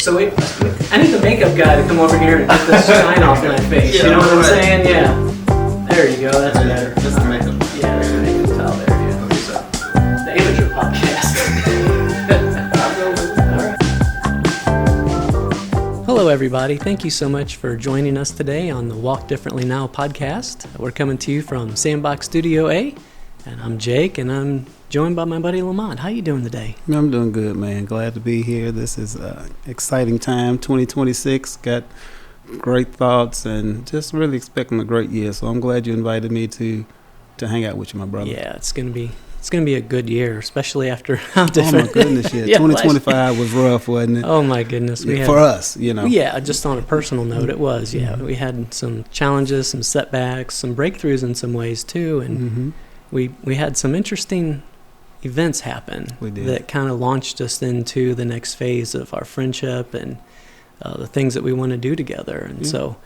So wait, I need the makeup guy to come over here and get this shine off my face. You know what I'm saying? Yeah. There you go. That's better. That's the makeup. Yeah, that's the makeup towel there. Yeah. So, the amateur podcast. All right. Hello, everybody. Thank you so much for joining us today on the Walk Differently Now podcast. We're coming to you from Sandbox Studio A, and I'm Jake, and I'm joined by my buddy Lamont. How you doing today? I'm doing good, man. Glad to be here. This is an exciting time, 2026. Got great thoughts and just really expecting a great year. So I'm glad you invited me to hang out with you, my brother. Yeah, it's gonna be a good year, especially after how different. Oh my goodness, yeah. 2025 was rough, wasn't it? Oh my goodness, for us, you know. Yeah, just on a personal note, it was. Yeah, we had some challenges, some setbacks, some breakthroughs in some ways too, and we had some interesting events happen that kind of launched us into the next phase of our friendship and the things that we want to do together. And so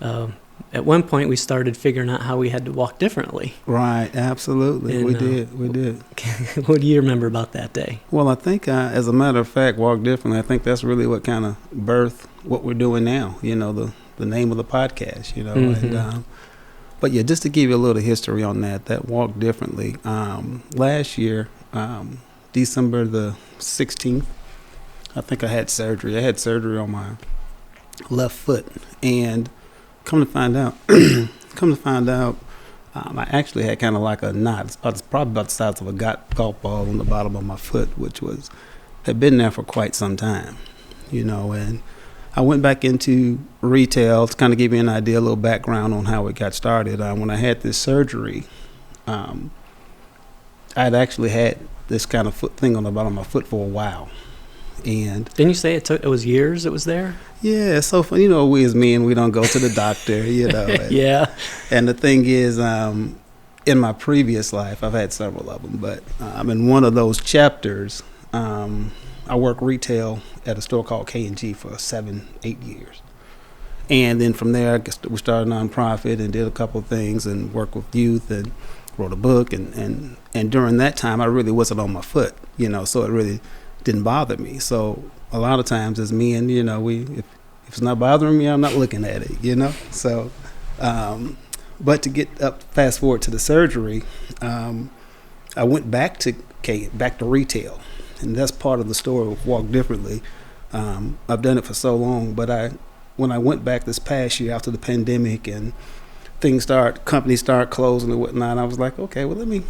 at one point we started figuring out how we had to walk differently. Right, absolutely. And, we did. What do you remember about that day? Well, I think as a matter of fact, walk differently, I think that's really what kind of birthed what we're doing now, you know, the name of the podcast, you know. And but yeah, just to give you a little history on that walk differently, last year, December the 16th, I think I had surgery. I had surgery on my left foot, and come to find out, I actually had kind of like a knot. It's probably about the size of a golf ball on the bottom of my foot, which had been there for quite some time, you know. And I went back into retail to kind of give you an idea, a little background on how it got started. When I had this surgery, I'd actually had this kind of foot thing on the bottom of my foot for a while. And didn't you say it was years it was there? Yeah, so you know, we as men, we don't go to the doctor, you know. And, yeah. And the thing is, in my previous life, I've had several of them, but in one of those chapters, I worked retail at a store called K&G for 7-8 years. And then from there, we started a nonprofit and did a couple of things and worked with youth and wrote a book. And during that time, I really wasn't on my foot, you know, so it really didn't bother me. So a lot of times as men, you know, if it's not bothering me, I'm not looking at it, you know. So, but to get fast forward to the surgery, I went back to retail. And that's part of the story of Walk Differently. I've done it for so long, but when I went back this past year after the pandemic and companies start closing and whatnot, I was like, okay, well, let me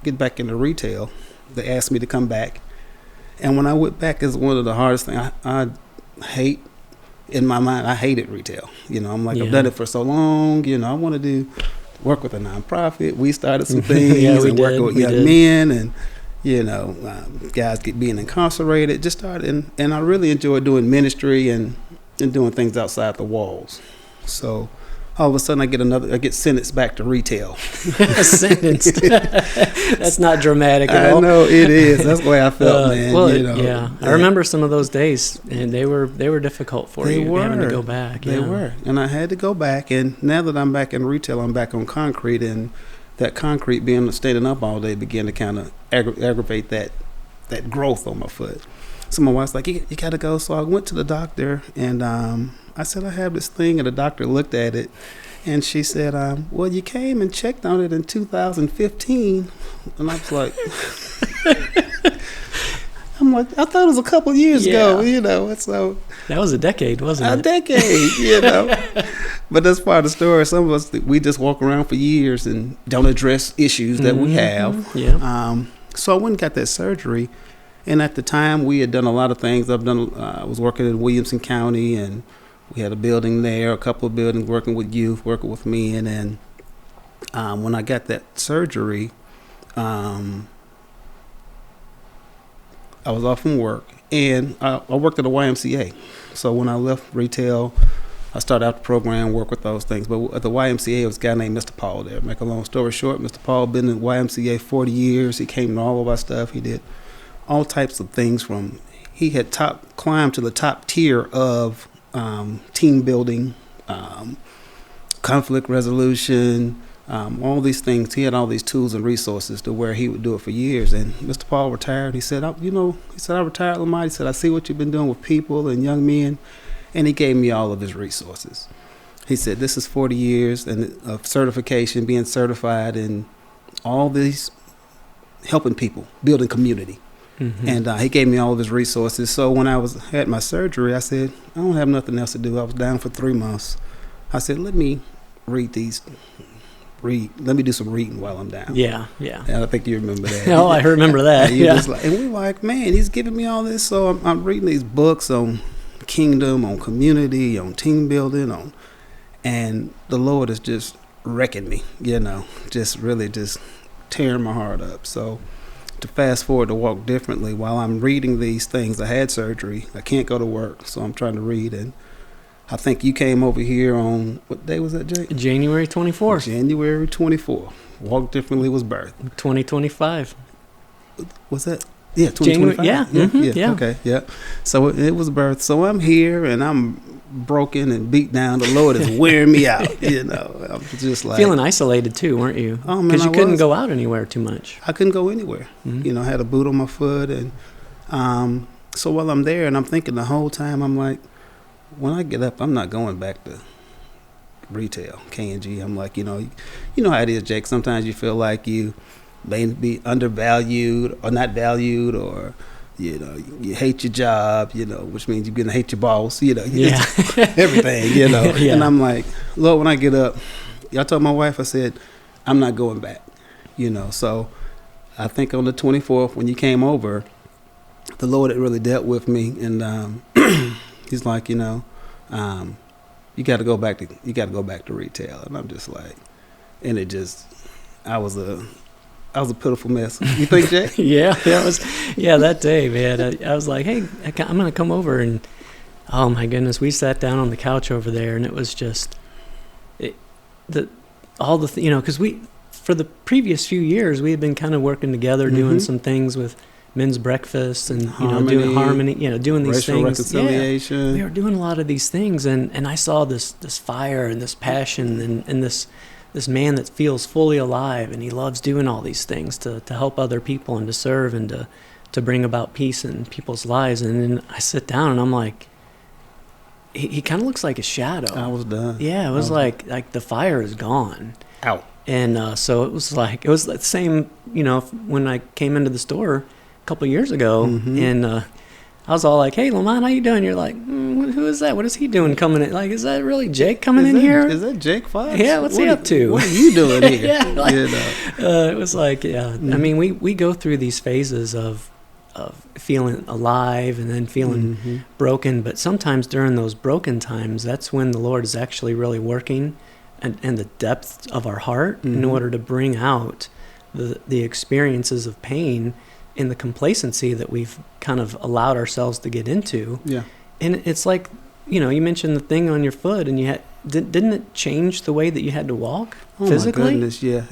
get back into retail. They asked me to come back. And when I went back, it's one of the hardest things. I hate, in my mind, I hated retail. You know, I'm like, I've done it for so long. You know, I want to work with a nonprofit. We started some things and working with young men and, you know, guys being incarcerated. Just started, and I really enjoyed doing ministry and doing things outside the walls. So all of a sudden I get sentenced back to retail. Sentenced. That's not dramatic at all. I know it is. That's the way I felt, man. Well, you know, yeah. I remember some of those days, and they were difficult for you having to go back. They were, and I had to go back. And now that I'm back in retail, I'm back on concrete, and that concrete being standing up all day began to kind of aggravate that growth on my foot. So my wife's like, you got to go. So I went to the doctor, and I said, I have this thing, and the doctor looked at it, and she said, well, you came and checked on it in 2015, and I was like, I thought it was a couple years ago, you know. So that was a decade, wasn't it? A decade, you know. But that's part of the story. Some of us, we just walk around for years and don't address issues that we have. Yeah. So I went and got that surgery. And at the time, we had done a lot of things. I was working in Williamson County, and we had a building there, a couple of buildings, working with youth, working with men. And when I got that surgery, I was off from work, and I worked at the YMCA. So when I left retail, I started out the program, work with those things. But at the YMCA, there was a guy named Mr. Paul there. Make a long story short, Mr. Paul been in YMCA 40 years. He came to all of our stuff. He did all types of things. He had climbed to the top tier of team building, conflict resolution, all these things. He had all these tools and resources to where he would do it for years. And Mr. Paul retired. He said, I retired, Lamont. He said, I see what you've been doing with people and young men. And he gave me all of his resources. He said, this is 40 years of certification, being certified in all these, helping people, building community. Mm-hmm. And he gave me all of his resources. So when I had my surgery, I said, I don't have nothing else to do. I was down for 3 months. I said, let me let me do some reading while I'm down. Yeah. And I think you remember that. Oh, I remember that. And we were like, man, he's giving me all this. So I'm reading these books on kingdom, on community, on team building, and the Lord is just wrecking me, just really just tearing my heart up. So to fast forward to walk differently, while I'm reading these things, I had surgery. I can't go to work, so I'm trying to read. And I think you came over here on, what day was that, Jake? January 24th. January 24th. Walk Differently was birthed. 2025. Was that? Yeah, 2025. Yeah. Okay, yeah. So it was birthed. So I'm here and I'm broken and beat down. The Lord is wearing me out. I'm just like feeling isolated too, weren't you? Oh man, because you couldn't go out anywhere too much. I couldn't go anywhere. Mm-hmm. I had a boot on my foot, and so while I'm there, and I'm thinking the whole time, I'm like, when I get up, I'm not going back to retail, K&G. I'm like, you know how it is, Jake. Sometimes you feel like you may be undervalued or not valued, or you hate your job, which means you're gonna hate your boss, everything, Yeah. And I'm like, Lord, when I get up, I told my wife, I said, I'm not going back, So I think on the 24th when you came over, the Lord had really dealt with me, and He's like, you got to go back to retail, and I'm just like, and it just, I was a pitiful mess. You think, Jay? that day, man. I was like, hey, I'm going to come over, and oh my goodness, we sat down on the couch over there, and it was just, because for the previous few years, we had been kind of working together, mm-hmm. doing some things with men's breakfast and doing harmony, doing these things. Reconciliation. Yeah, we were doing a lot of these things, and I saw this fire and this passion and this man that feels fully alive, and he loves doing all these things to help other people and to serve and to bring about peace in people's lives. And then I sit down and I'm like, he kind of looks like a shadow. I was done. Yeah, it was like the fire is gone. Out. And so it was the same, when I came into the store a couple of years ago, mm-hmm. and I was all like, hey, Lamont, how you doing? You're like, who is that? What is he doing coming in? Like, is that really Jake coming in here? Is that Jake Fox? Yeah, what's he up to? What are you doing here? It was like, mm-hmm. I mean, we go through these phases of feeling alive and then feeling mm-hmm. broken, but sometimes during those broken times, that's when the Lord is actually really working and the depth of our heart mm-hmm. in order to bring out the experiences of pain in the complacency that we've kind of allowed ourselves to get into. Yeah. And it's like, you mentioned the thing on your foot, and you had didn't it change the way that you had to walk physically? Oh my goodness, yeah.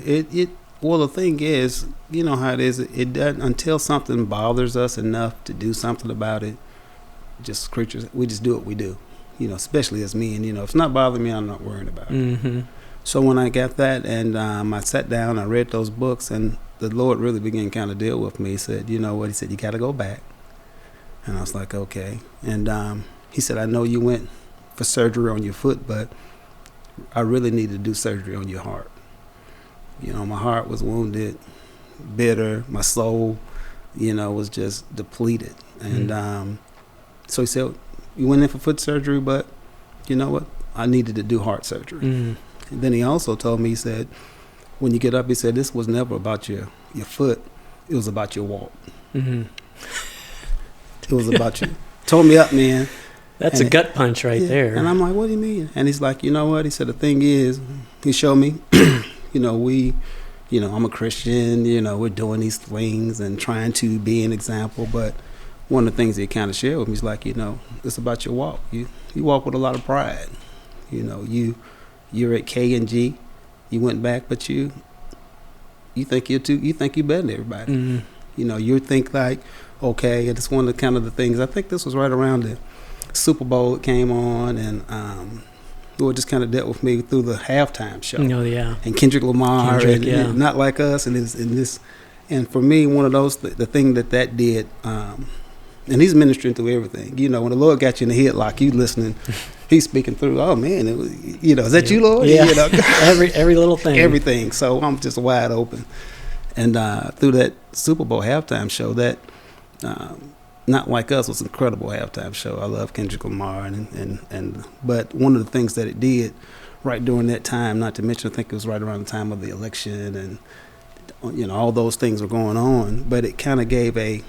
Well, the thing is, you know how it is. It doesn't, until something bothers us enough to do something about it. Just creatures, we just do what we do. Especially as men. If it's not bothering me, I'm not worrying about it. Mm-hmm. So when I got that, and I sat down, I read those books, and the Lord really began to kind of deal with me. He said, you know what? He said, you got to go back. And I was like, okay. And he said, I know you went for surgery on your foot, but I really need to do surgery on your heart. My heart was wounded, bitter. My soul, was just depleted. And so he said, you went in for foot surgery, but you know what? I needed to do heart surgery. Mm. And then he also told me, he said, when you get up, he said, this was never about your foot. It was about your walk. Mm-hmm. It was about you. Told me up, man. That's a gut punch right there. And I'm like, what do you mean? And he's like, you know what? He said, the thing is, he showed me, I'm a Christian, we're doing these things and trying to be an example. But one of the things he kind of shared with me is like, it's about your walk. You walk with a lot of pride. You're at K&G. You went back, but you think you think you're better than everybody. Mm-hmm. You think like, okay, and it's one of the things, I think this was right around the Super Bowl that came on, and Lord just kind of dealt with me through the halftime show. Oh, yeah. And Kendrick Lamar, and Not Like Us, and for me, one of those, the thing that did, and he's ministering through everything. You know, when the Lord got you in the headlock, you listening, he's speaking through, oh man, it was, you know, is that you, Lord? Yeah. You know? every little thing. Everything. So I'm just wide open. And through that Super Bowl halftime show, that Not Like Us was an incredible halftime show. I love Kendrick Lamar, but one of the things that it did right during that time, not to mention, I think it was right around the time of the election, and you know, all those things were going on, but it kind of gave a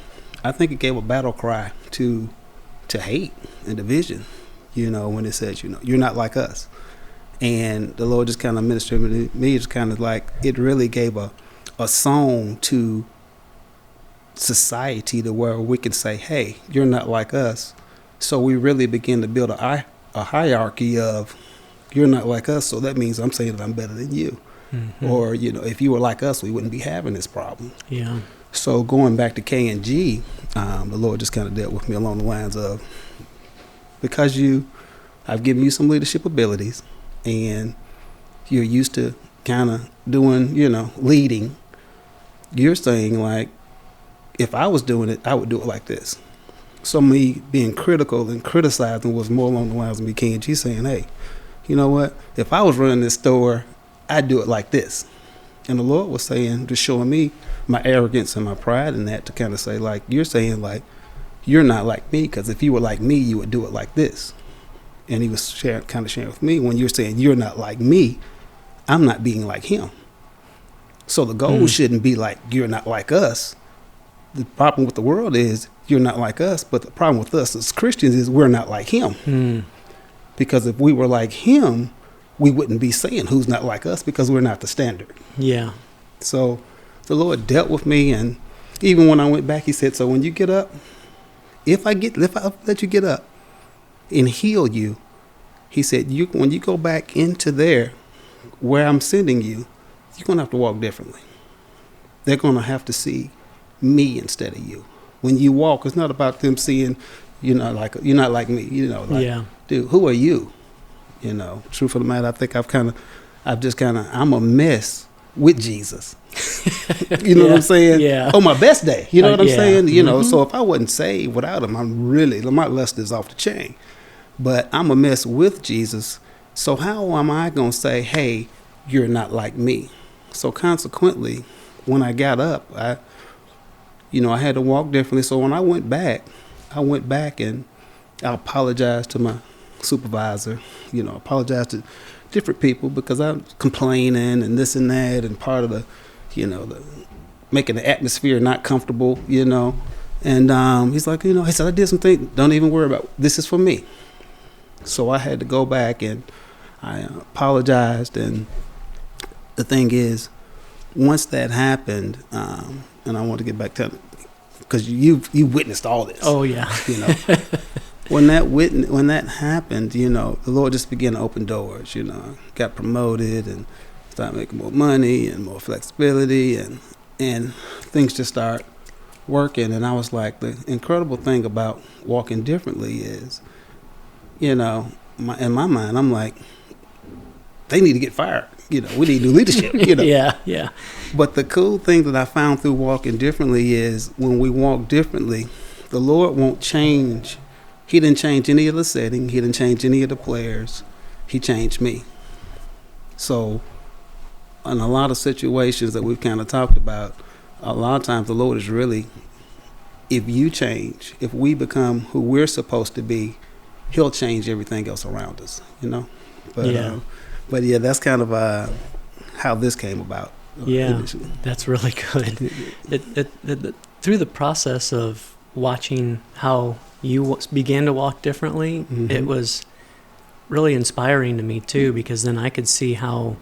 battle cry to hate and division, you know, when it says, you know, you're not like us. And the Lord just kind of ministered to me. It's kind of like it really gave a song to society to where we can say, hey, you're not like us. So we really begin to build a hierarchy of you're not like us, so that means I'm saying that I'm better than you. Mm-hmm. Or, you know, if you were like us, we wouldn't be having this problem. Yeah. So going back to K&G, the Lord just kind of dealt with me along the lines of, because I've given you some leadership abilities and you're used to kind of doing, you know, leading, you're saying like, if I was doing it, I would do it like this. So me being critical and criticizing was more along the lines of me, K&G, saying, hey, you know what? If I was running this store, I'd do it like this. And the Lord was saying, just showing me my arrogance and my pride in that, to kind of say, like, you're saying, like, you're not like me, because if you were like me, you would do it like this. And he was sharing with me, when you're saying you're not like me, I'm not being like him. So the goal shouldn't be like, you're not like us. The problem with the world is you're not like us, but the problem with us as Christians is we're not like him. Because if we were like him, we wouldn't be saying who's not like us, because we're not the standard. Yeah. So the Lord dealt with me, and even when I went back, he said, so when you get up, if I let you get up and heal you, he said, when you go back into there where I'm sending you, you're going to have to walk differently. They're going to have to see me instead of you. When you walk, it's not about them seeing you're not like me, you know, like, dude, who are you? You know, truth of the matter, I think I'm a mess with Jesus. You know what I'm saying? Yeah. On my best day, you know what I'm saying? You know, so if I wasn't saved without him, my lust is off the chain. But I'm a mess with Jesus. So how am I going to say, hey, you're not like me? So consequently, when I got up, I had to walk differently. So when I went back and I apologized to my supervisor, you know, apologized to different people because I'm complaining and this and that, and part of the, you know, the making the atmosphere not comfortable, you know. And he's like, you know, he said, I did some things, don't even worry about it. This is for me. So I had to go back and I apologized. And the thing is, once that happened, and I want to get back to it, because you witnessed all this. Oh yeah. You know, when that happened, you know, the Lord just began to open doors. You know, got promoted and started making more money and more flexibility, and things just start working. And I was like, the incredible thing about walking differently is, you know, in my mind, I'm like, they need to get fired. You know, we need new leadership. You know. Yeah. But the cool thing that I found through walking differently is when we walk differently, the Lord won't change. He didn't change any of the setting. He didn't change any of the players. He changed me. So in a lot of situations that we've kind of talked about, a lot of times the Lord is really, if you change, if we become who we're supposed to be, he'll change everything else around us, you know? But yeah, that's kind of how this came about. Initially. That's really good. It through the process of watching how you began to walk differently, it was really inspiring to me too, because then I could see how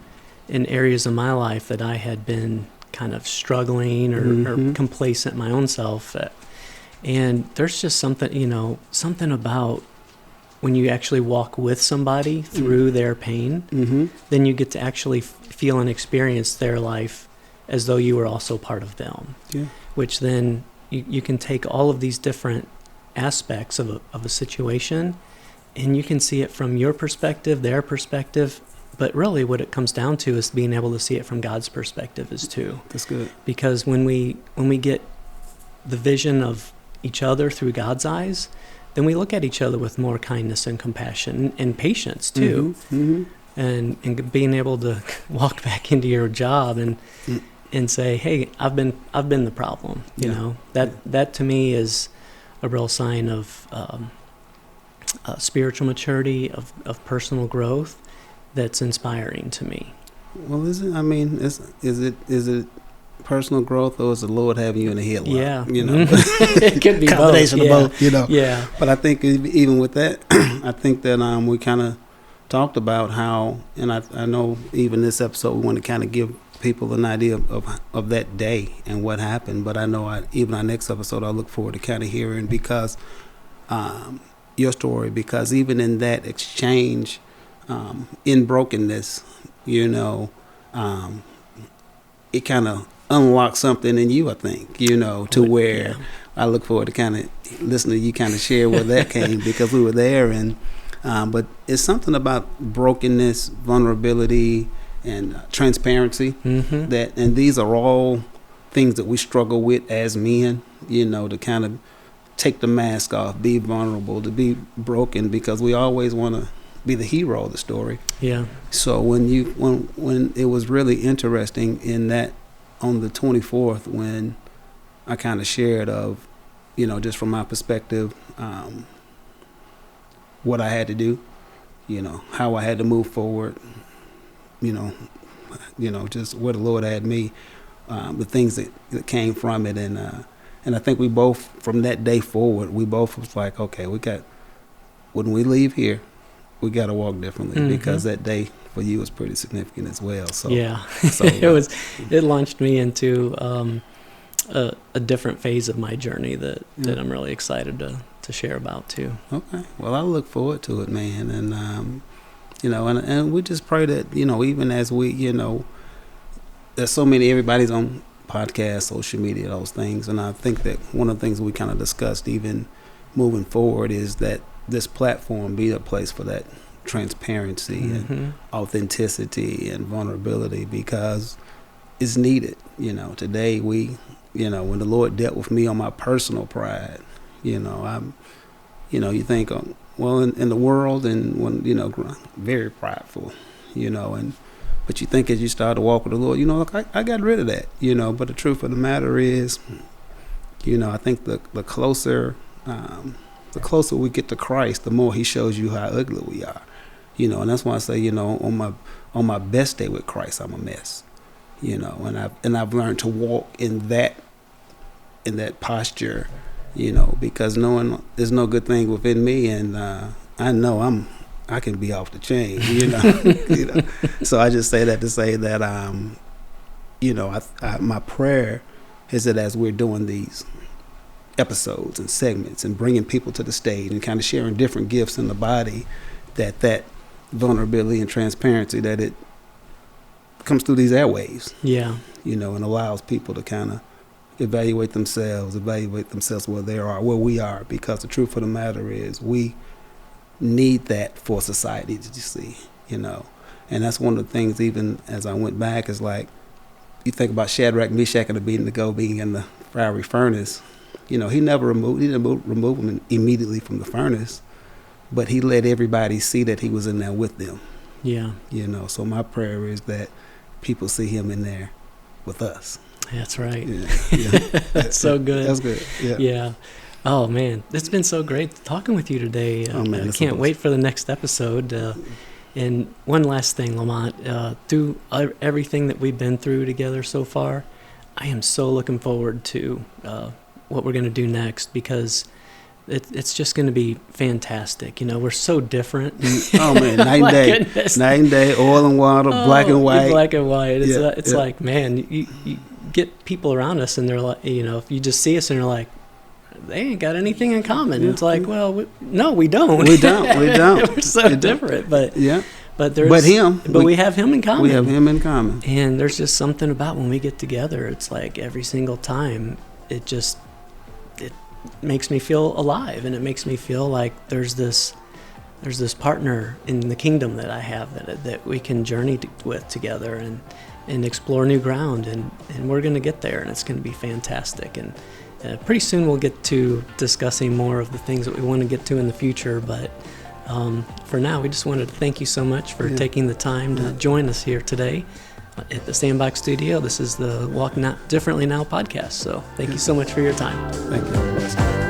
in areas of my life that I had been kind of struggling or complacent my own self. And there's just something about when you actually walk with somebody through their pain, then you get to actually feel and experience their life as though you were also part of them. Yeah. Which then you can take all of these different aspects of a situation and you can see it from your perspective, their perspective, but really what it comes down to is being able to see it from God's perspective is too. That's good. Because when we get the vision of each other through God's eyes, then we look at each other with more kindness and compassion and patience too. And being able to walk back into your job and say, hey, I've been the problem. You know, that to me is a real sign of spiritual maturity, of personal growth that's inspiring to me. Well, is it personal growth, or is the Lord having you in a headlock? Yeah. You know, it could be combination both. of both, you know. Yeah. But I think even with that, I think that we kind of talked about how, and I know even this episode we want to kind of give people an idea of that day and what happened. But I know even our next episode I look forward to kind of hearing because your story, because even in that exchange, in brokenness, you know, it kind of unlocked something in you, I think, you know, to where I look forward to kind of listening to you kind of share where that came, because we were there. And but it's something about brokenness, vulnerability, and transparency that, and these are all things that we struggle with as men, you know, to kind of take the mask off, be vulnerable, to be broken, because we always want to be the hero of the story. Yeah. So when it was really interesting in that on the 24th, when I kind of shared of, you know, just from my perspective, what I had to do, you know, how I had to move forward, you know, just where the Lord had me, the things that came from it. And I think we both, from that day forward, we both was like, okay, when we leave here, we got to walk differently, because that day for you was pretty significant as well. So yeah, so, it launched me into a different phase of my journey that I'm really excited to share about too. Okay, well, I look forward to it, man, and you know, and we just pray that, you know, even as we, you know, there's so many, everybody's on podcasts, social media, those things, and I think that one of the things we kind of discussed even moving forward is that this platform be a place for that transparency and authenticity and vulnerability, because it's needed. You know, today you know, when the Lord dealt with me on my personal pride, you know, you think, well, in the world, and when, you know, very prideful, you know, but you think as you start to walk with the Lord, you know, look, I got rid of that, you know, but the truth of the matter is, you know, I think the closer we get to Christ, the more he shows you how ugly we are, you know. And that's why I say, you know, on my best day with Christ, I'm a mess, you know, and I've learned to walk in that posture, you know, because knowing there's no good thing within me, and I know I can be off the chain, you know. You know? So I just say that to say that you know, my prayer is that as we're doing these episodes and segments and bringing people to the stage and kind of sharing different gifts in the body, that vulnerability and transparency, that it comes through these airwaves, you know, and allows people to kind of evaluate themselves where we are, because the truth of the matter is we need that for society to see, you know. And that's one of the things, even as I went back, is like, you think about Shadrach, Meshach, and Abednego being in the fiery furnace. You know, he didn't remove them immediately from the furnace, but he let everybody see that he was in there with them. Yeah. You know, so my prayer is that people see him in there with us. That's right. Yeah. That's so good. That's good. Yeah. Oh, man. It's been so great talking with you today. I can't wait for the next episode. And one last thing, Lamont, through everything that we've been through together so far, I am so looking forward to what we're going to do next, because it's just going to be fantastic. You know, we're so different. Oh, man, night and day. Goodness. Night and day, oil and water, black and white. Black and white. It's like, man, you get people around us, and they're like, you know, if you just see us and you're like, they ain't got anything in common. It's like, well, no, we don't. We don't. We're so different, but we have him in common. We have him in common. And there's just something about when we get together, it's like every single time, it makes me feel alive, and it makes me feel like there's this there's this partner in the kingdom that I have that we can journey with together and explore new ground, and we're going to get there, and it's going to be fantastic. And pretty soon we'll get to discussing more of the things that we want to get to in the future, but for now, we just wanted to thank you so much for taking the time to join us here today at the Sandbox Studio. This is the Walk Differently Now podcast, so thank you so much for your time. Thank you.